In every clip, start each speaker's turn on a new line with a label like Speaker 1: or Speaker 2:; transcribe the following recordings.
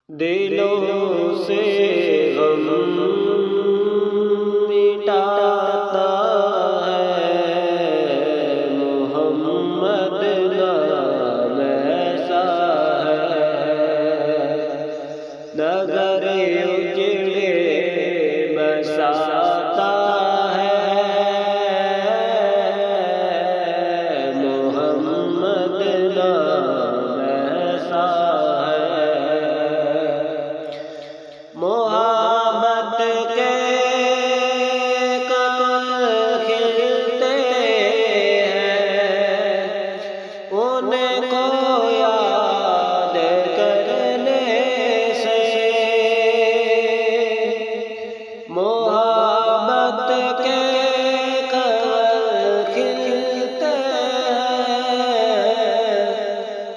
Speaker 1: دلوں سے غم مٹاتا ہے محمد نام ایسا ہے، نظر اجڑے بساتا ہے محمد نام ایسا ہے، محبت کے کمل کھلتے ہیں ان کو یاد کرنے سے، محبت کے کمل کھلتے ہیں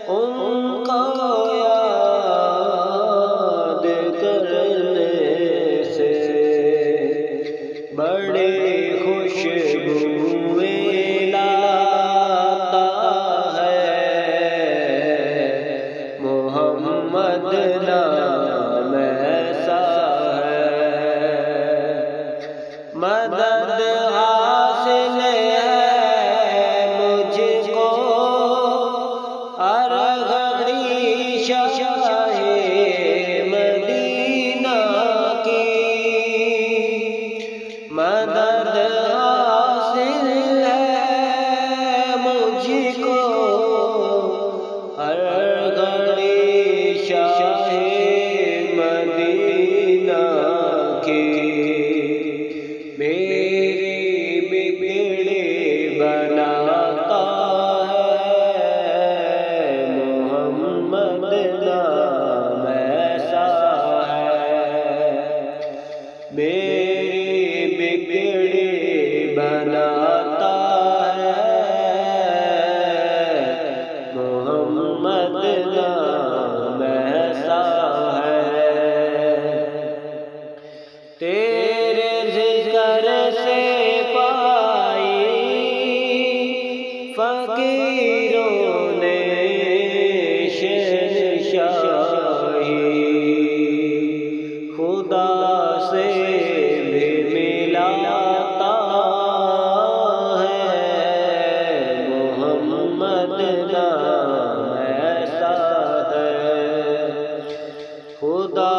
Speaker 1: ان کو یاد کرنے سے، بڑی خوشبوئیں لاتا ہے محمد نام ایسا ہے، مدد حاصل ہے مجھ کو ہر گھڑی شاہ مدینہ کی، مدد حاصل ہے مجھ کو ہر گھڑی شاہ مدینہ کی، میری بگڑی بناتا ہے محمد نام ایسا ہے، میری بگڑی بناتا ہے محمد نام ایسا ہے، تیرے ذکر سے پائی فقیروں نے شہنشاہی، خدا سے بھی ملاتا ہے محمد نام ایسا ہے، خدا